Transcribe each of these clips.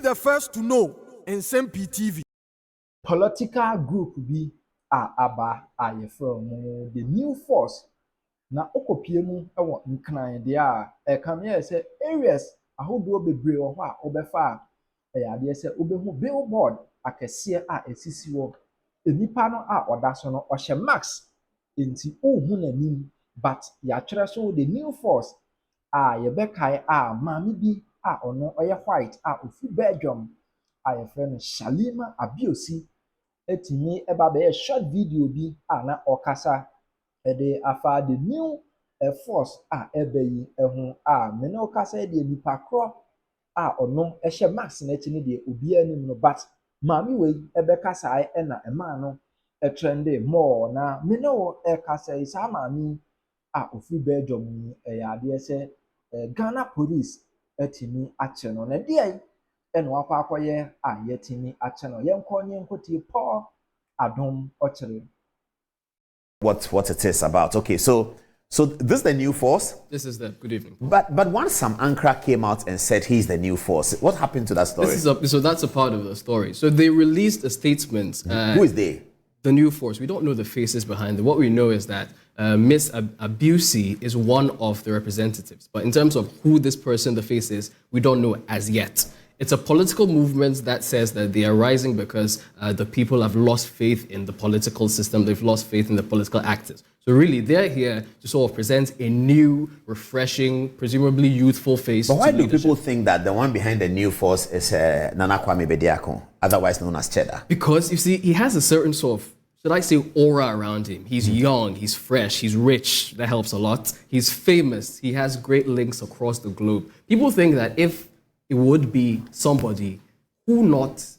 the first to know. Nsem-Pii TV. Political group bi aba from the new force na okopie mu ewo nkran de come here say areas ahodo bebre wo ho a obefa ade say obehu billboard akese esisi wo enipa no oda so no ohye max enti ohu nanim but ya kyerɛ so the new force ye bekai maami bi ono oye white ofi Belgium ye friend Shalima Abiosi etimi eba be short video bi na okasa de afa the new force ebe yi ho me na okasa de nipa kro ono ehye max na ti ne de obi anim no but maami we ebe kasa na ema no trende more na me no kasa isa maami ofi Belgium ni ade se Ghana police etimi ache no na de eno akwa akoye yetimi ache no yenkonye nkoti Paul Adom Ochre. What it is about. Okay, so this is the new force. This is the good evening. But once Nsem-Pii came out and said he's the new force, what happened to that story? So that's a part of the story. So they released a statement. Who is they? The new force. We don't know the faces behind it. What we know is that Miss Abiosi is one of the representatives. But in terms of who this person, the face is, we don't know as yet. It's a political movement that says that they are rising because the people have lost faith in the political system. They've lost faith in the political actors. So really, they're here to sort of present a new, refreshing, presumably youthful face. But why do people think that the one behind the new force is Nana Kwame Bediako, otherwise known as Cheddar? Because, you see, he has a certain sort of, should I say, aura around him. He's young, he's fresh, he's rich. That helps a lot. He's famous. He has great links across the globe. People think that if it would be somebody who else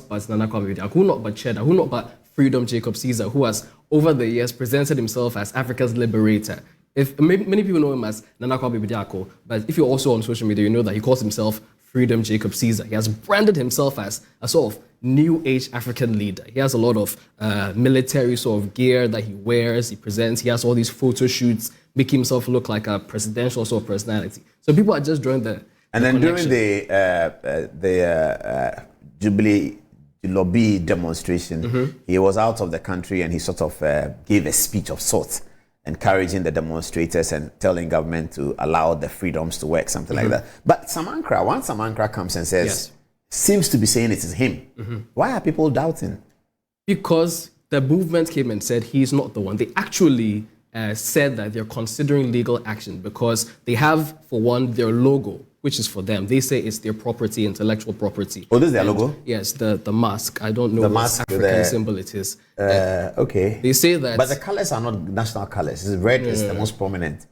but Nana Kwame Bediako, who not but Cheddar, who not but Freedom Jacob Caesar, who has over the years presented himself as Africa's liberator. If many people know him as Nana Kwame Bediako, but if you're also on social media, you know that he calls himself Freedom Jacob Caesar. He has branded himself as a sort of new age African leader. He has a lot of military sort of gear that he wears, he presents. He has all these photo shoots, making himself look like a presidential sort of personality. So people are just drawing the And then connection. During the Jubilee lobby demonstration, he was out of the country and he sort of gave a speech of sorts, encouraging the demonstrators and telling government to allow the freedoms to work, something like that. But Nsem-Pii, once Nsem-Pii comes and says, seems to be saying it is him, why are people doubting? Because the movement came and said he's not the one. They actually said that they're considering legal action because they have, for one, their logo, which is for them. They say it's their property, intellectual property. Oh, this is their logo? Yes, the mask. I don't know what African symbol it is. Okay. They say that... But the colors are not national colors. Red is the most prominent.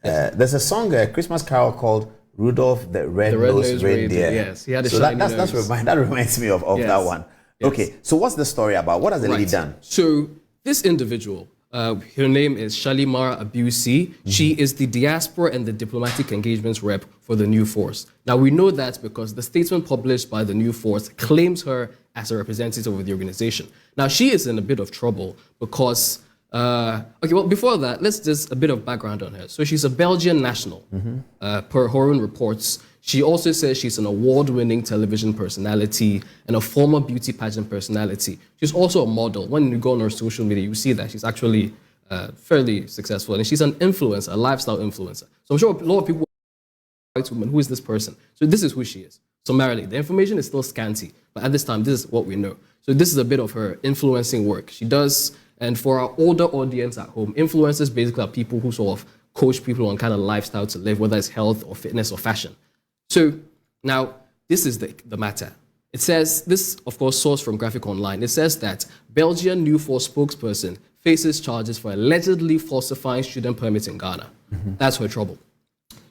There's a song, a Christmas carol called Rudolph the Red-Nosed Reindeer. Yes, he had a so shiny that nose. that reminds me of that one. Yes. Okay, so what's the story about? What has the lady done? So this individual, her name is Shalima Abiosi. She is the diaspora and the diplomatic engagements rep for the New Force. Now we know that because the statement published by the New Force claims her as a representative of the organization. Now she is in a bit of trouble because, okay, well before that, let's just a bit of background on her. So she's a Belgian national, per her own reports. She also says she's an award-winning television personality and a former beauty pageant personality. She's also a model. When you go on her social media, you see that she's actually fairly successful. And she's an influencer, a lifestyle influencer. So I'm sure a lot of people white woman, who is this person? So this is who she is. Summarily, the information is still scanty, but at this time, this is what we know. So this is a bit of her influencing work. She does, and for our older audience at home, influencers basically are people who sort of coach people on kind of lifestyle to live, whether it's health or fitness or fashion. So now, this is the matter. It says, this of course sourced from Graphic Online, it says that Belgian New Force spokesperson faces charges for allegedly falsifying student permits in Ghana. That's her trouble.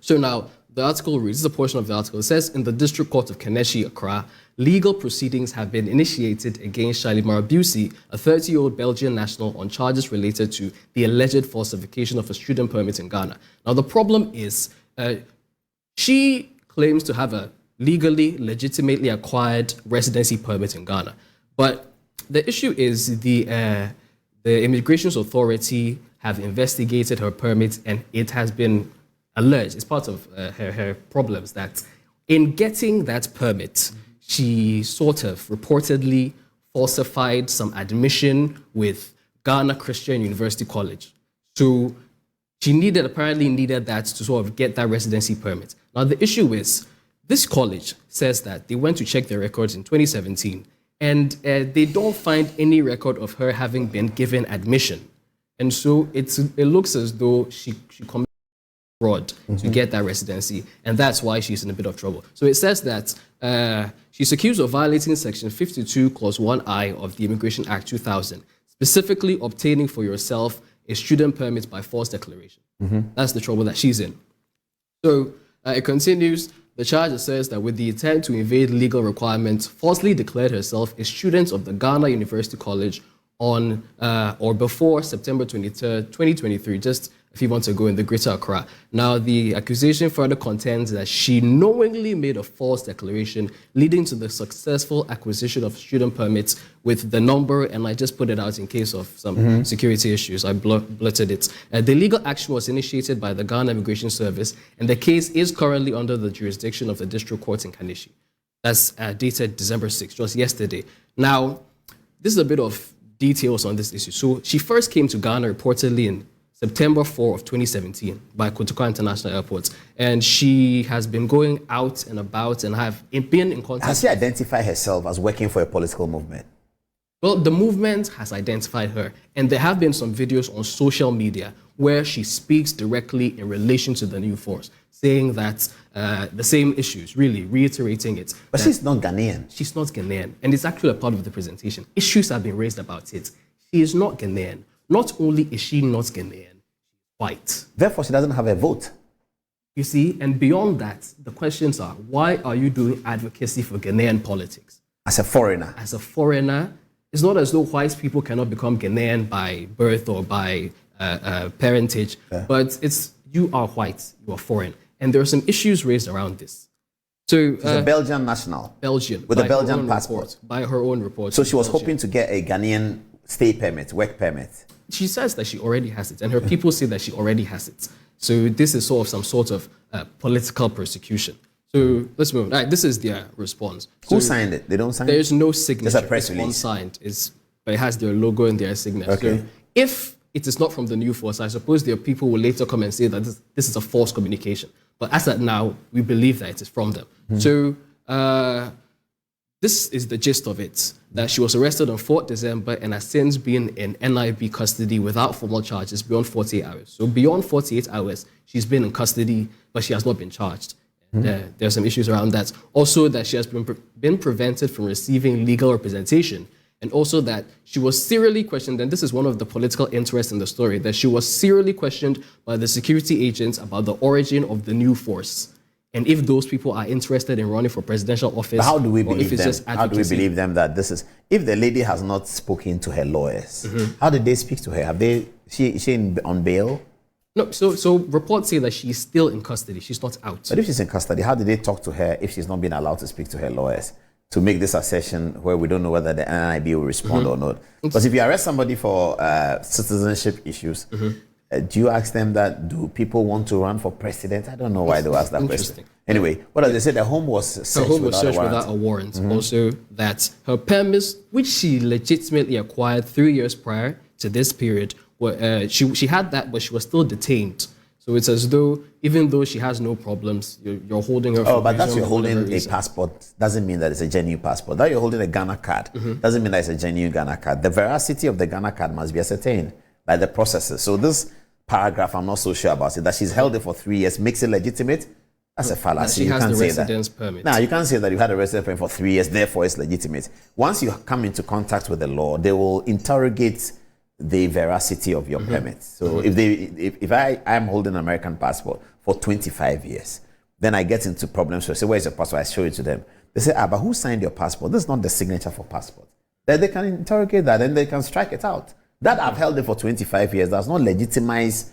So now, the article reads, this is a portion of the article, it says, in the District Court of Keneshi, Accra, legal proceedings have been initiated against Shalima Abiosi, a 30-year-old Belgian national, on charges related to the alleged falsification of a student permit in Ghana. Now, the problem is, she claims to have a legally, legitimately acquired residency permit in Ghana. But the issue is the Immigration Authority have investigated her permit and it has been alleged, it's part of her problems, that In getting that permit, she sort of reportedly falsified some admission with Ghana Christian University College. So she apparently needed that to sort of get that residency permit. Now the issue is, this college says that they went to check their records in 2017 and they don't find any record of her having been given admission. And so it looks as though she committed fraud to get that residency, and that's why she's in a bit of trouble. So it says that she's accused of violating Section 52, Clause 1I of the Immigration Act 2000, specifically obtaining for yourself a student permit by false declaration. That's the trouble that she's in. So it continues. The charge says that with the intent to evade legal requirements, falsely declared herself a student of the Ghana University College on or before September 23rd, 2023, just a few months ago in the Greater Accra. Now, the accusation further contends that she knowingly made a false declaration, leading to the successful acquisition of student permits with the number, and I just put it out in case of some security issues. I blurted it. The legal action was initiated by the Ghana Immigration Service, and the case is currently under the jurisdiction of the District Court in Kaneshie. That's dated December 6th, just yesterday. Now, this is a bit of details on this issue. So she first came to Ghana reportedly in September 4 of 2017 by Kotoka International Airport. And she has been going out and about and have been in contact. Has she identified herself as working for a political movement? Well, the movement has identified her. And there have been some videos on social media where she speaks directly in relation to the new force, saying that the same issues, really reiterating it. But she's not Ghanaian. She's not Ghanaian. And it's actually a part of the presentation. Issues have been raised about it. She is not Ghanaian. Not only is she not Ghanaian, white. Therefore, she doesn't have a vote. You see, and beyond that, the questions are, why are you doing advocacy for Ghanaian politics? As a foreigner. As a foreigner, it's not as though white people cannot become Ghanaian by birth or by parentage, but it's, you are white, you are foreign. And there are some issues raised around this. So, she's a Belgian national. Belgian. With a Belgian passport. Report, by her own report. So she was hoping to get a Ghanaian stay permit, work permit. She says that she already has it, and her people say that she already has it. So this is sort of some sort of political persecution. So let's move on. All right, this is their response. Who signed it? They don't sign it? There's no signature. There's a press it's release. unsigned, but it has their logo and their signature. Okay. So if it is not from the new force, I suppose their people will later come and say that this is a false communication. But as at now, we believe that it is from them. So this is the gist of it, that she was arrested on 4th December and has since been in NIB custody without formal charges beyond 48 hours. So beyond 48 hours, she's been in custody, but she has not been charged. There are some issues around that. Also, that she has been prevented from receiving legal representation. And also that she was serially questioned, and this is one of the political interests in the story, that she was serially questioned by the security agents about the origin of the new force. And if those people are interested in running for presidential office, But how do we or if believe it's them? just How do we advocacy. believe them that this is, if the lady has not spoken to her lawyers, how did they speak to her? Have they, is she on bail? No, so reports say that she's still in custody. She's not out. But if she's in custody, how did they talk to her if she's not been allowed to speak to her lawyers to make this assertion where we don't know whether the NIB will respond or not? Because if you arrest somebody for citizenship issues, do you ask them that, do people want to run for president? I don't know why they ask that question. Anyway, what does they say? The home was searched without a warrant. Also, that her permits, which she legitimately acquired 3 years prior to this period, she had that, but she was still detained. So it's as though, even though she has no problems, you're holding her. Oh, but that's you're holding a passport doesn't mean that it's a genuine passport. That you're holding a Ghana card doesn't mean that it's a genuine Ghana card. The veracity of the Ghana card must be ascertained by the processes. So this paragraph, I'm not so sure about it. That she's held it for 3 years makes it legitimate. That's a fallacy. She You has can't the say residence that. permit. Now, you can't say that you had a residence permit for 3 years, therefore it's legitimate. Once you come into contact with the law, they will interrogate the veracity of your permit. So if I'm holding an American passport for 25 years, then I get into problems. So I say, where's your passport? I show it to them. They say, but who signed your passport? This is not the signature for passport. Then they can interrogate that and they can strike it out. That I've held it for 25 years does not legitimize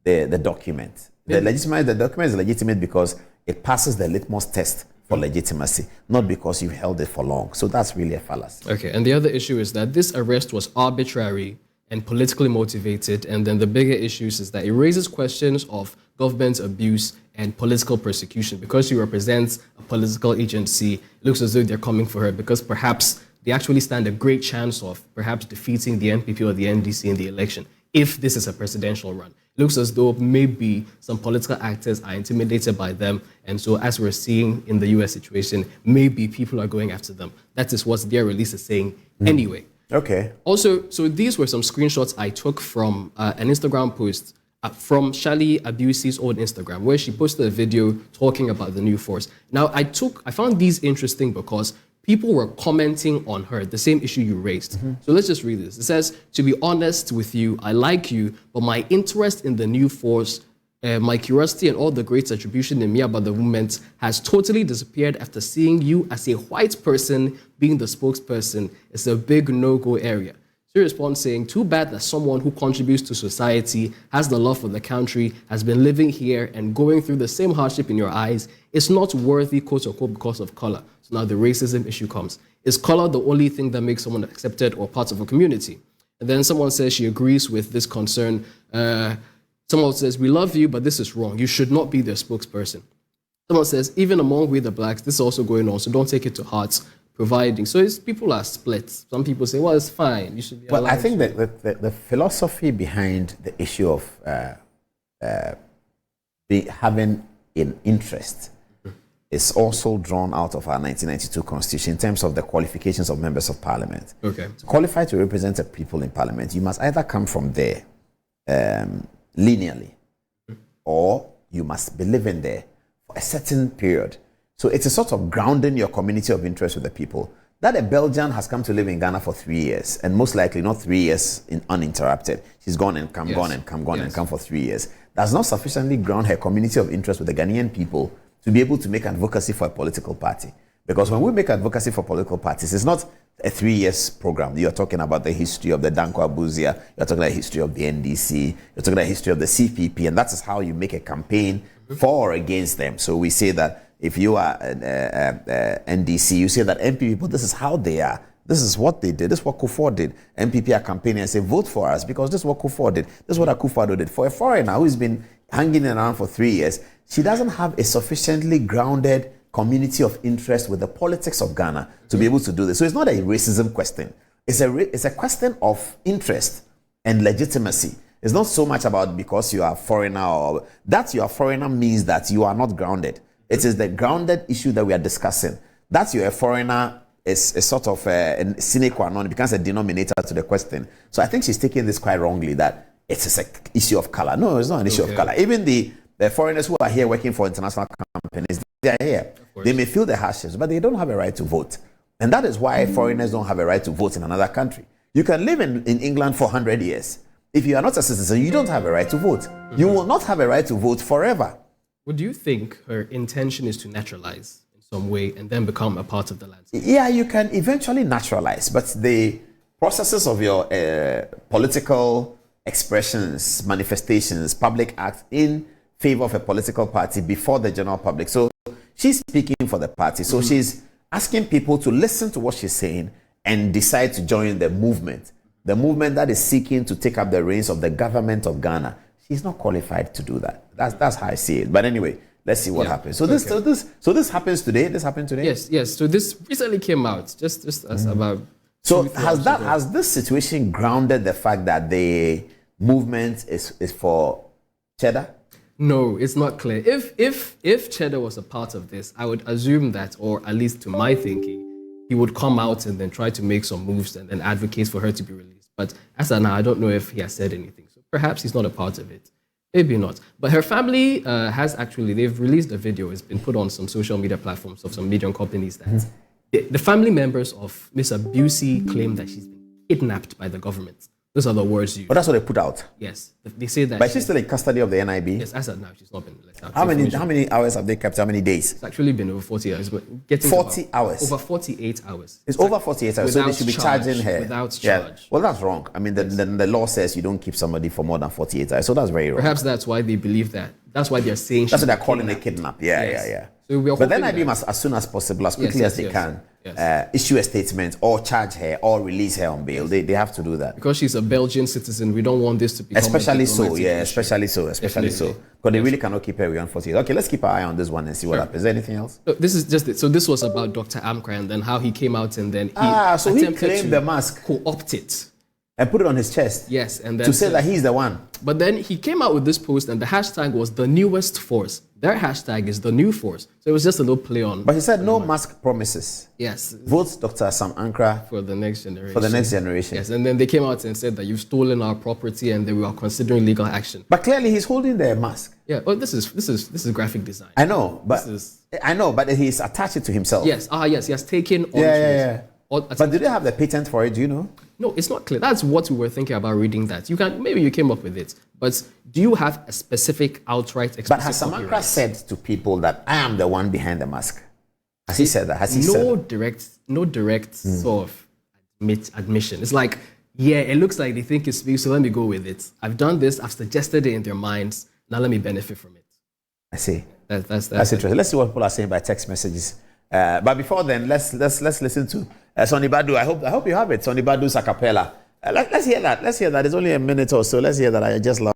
the document. The document is legitimate because it passes the litmus test for legitimacy, not because you've held it for long. So that's really a fallacy. Okay, and the other issue is that this arrest was arbitrary and politically motivated, and then the bigger issues is that it raises questions of government abuse and political persecution. Because she represents a political agency, it looks as though they're coming for her because perhaps they actually stand a great chance of perhaps defeating the NPP or the NDC in the election if this is a presidential run. It looks as though maybe some political actors are intimidated by them, and so as we're seeing in the US situation, maybe people are going after them. That is what their release is saying anyway. Okay. Also, so these were some screenshots I took from an Instagram post from Shali Abusi's own Instagram, where she posted a video talking about the new force. Now, I found these interesting because people were commenting on her, the same issue you raised. So let's just read this. It says, "To be honest with you, I like you, but my interest in the new force, my curiosity and all the great attribution in me about the movement has totally disappeared after seeing you as a white person being the spokesperson. It's a big no-go area." She responds saying, "Too bad that someone who contributes to society, has the love for the country, has been living here and going through the same hardship in your eyes, is not worthy, quote unquote, because of color." So now the racism issue comes. Is color the only thing that makes someone accepted or part of a community? And then someone says she agrees with this concern. Someone says, "We love you, but this is wrong. You should not be their spokesperson." Someone says, "Even among we the blacks, this is also going on, so don't take it to heart." Providing. So people are split. Some people say, well, it's fine. You should be Well, I think that the philosophy behind the issue of having an interest is also drawn out of our 1992 Constitution in terms of the qualifications of members of Parliament. Okay. To qualify to represent a people in Parliament, you must either come from there linearly, or you must be living there for a certain period. So it's a sort of grounding your community of interest with the people. That a Belgian has come to live in Ghana for 3 years, and most likely not 3 years uninterrupted. She's gone and come, gone and come, gone and come for 3 years. Does not sufficiently ground her community of interest with the Ghanaian people to be able to make advocacy for a political party. Because when we make advocacy for political parties, it's not a 3 years program. You're talking about the history of the Danko Abuzia, you're talking about the history of the NDC, you're talking about the history of the CPP, and that is how you make a campaign for or against them. So we say that if you are NDC, you say that NPP people, this is how they are. This is what they did. This is what Kufuor did. NPP are campaigning and say, vote for us because this is what Kufuor did. This is what Akufo-Addo did. For a foreigner who's been hanging around for 3 years, she doesn't have a sufficiently grounded community of interest with the politics of Ghana to be able to do this. So it's not a racism question. It's a question of interest and legitimacy. It's not so much about because you are a foreigner or that you are a foreigner means that you are not grounded. It is the grounded issue that we are discussing. That you're a foreigner is sort of a sine qua non. It becomes a denominator to the question. So I think she's taking this quite wrongly, that it's just an issue of color. No, it's not an issue of color. Even the foreigners who are here working for international companies, they are here. They may feel the hardships, but they don't have a right to vote. And that is why foreigners don't have a right to vote in another country. You can live in England for 100 years. If you are not a citizen, you don't have a right to vote. You will not have a right to vote forever. Would you think her intention is to naturalize in some way and then become a part of the landscape? Yeah, you can eventually naturalize, but the processes of your political expressions, manifestations, public acts in favor of a political party before the general public. So she's speaking for the party. So she's asking people to listen to what she's saying and decide to join the movement that is seeking to take up the reins of the government of Ghana. She's not qualified to do that. That's how I see it. But anyway, let's see what happens. So this happens today. This happened today. Yes. So this recently came out, just as about. So has this situation grounded the fact that the movement is for Cheddar? No, it's not clear. If Cheddar was a part of this, I would assume that, or at least to my thinking, he would come out and then try to make some moves and then advocate for her to be released. But as of now, I don't know if he has said anything. So perhaps he's not a part of it. Maybe not. But her family they've released a video. It's been put on some social media platforms of some media companies that the family members of Miss Abusi claim that she's been kidnapped by the government. Those are the words used. But that's what they put out. Yes. They say that. But she's still in custody of the NIB? Yes, as of now, she's not been let out. How many hours have they kept? How many days? It's actually been over 40 hours. But getting 40 hours? Over 48 hours. It's over 48 hours, so they should be charging her. Without charge. Yeah. Well, that's wrong. I mean, the law says you don't keep somebody for more than 48 hours, so that's very wrong. Perhaps that's why they believe that. That's why they're saying that's what they're calling a kidnap. Yeah. So but then NIB must, as soon as possible, as quickly as they can, issue a statement or charge her or release her on bail. They have to do that. Because she's a Belgian citizen, we don't want this to be Especially so. Because they really cannot keep her beyond 40 years. Okay, let's keep our eye on this one and see what happens. Is there anything else? No, this is just it. So this was about Dr. Amkra and then how he came out and then he so he attempted claimed to the mask co-opt it. and put it on his chest. Yes, and then to say that he's the one. But then he came out with this post and the hashtag was the newest force. Their hashtag is the new force. So it was just a little play on. But he said no mask promises. Yes. Vote Dr. Nsem-Pii For the next generation. For the next generation. Yes, and then they came out and said that you've stolen our property and that we are considering legal action. But clearly he's holding the mask. Yeah. Oh, this is graphic design. I know, but he's attached it to himself. Yes. Yes. He has taken on Yeah. But do they have the patent for it? Do you know? No, it's not clear. That's what we were thinking about reading that. Maybe you came up with it. But do you have a specific outright explicit But has Nsem-Pii said to people that I am the one behind the mask? Has he said that? Has he said that? No direct sort of admission. It's like, yeah, it looks like they think it's me, so let me go with it. I've done this, I've suggested it in their minds, now let me benefit from it. I see. That's interesting. Let's see what people are saying by text messages. But before then, let's listen to Sonny Badu. I hope you have it. Sonny Badu's a cappella. Let's hear that. It's only a minute or so. Let's hear that. I just love.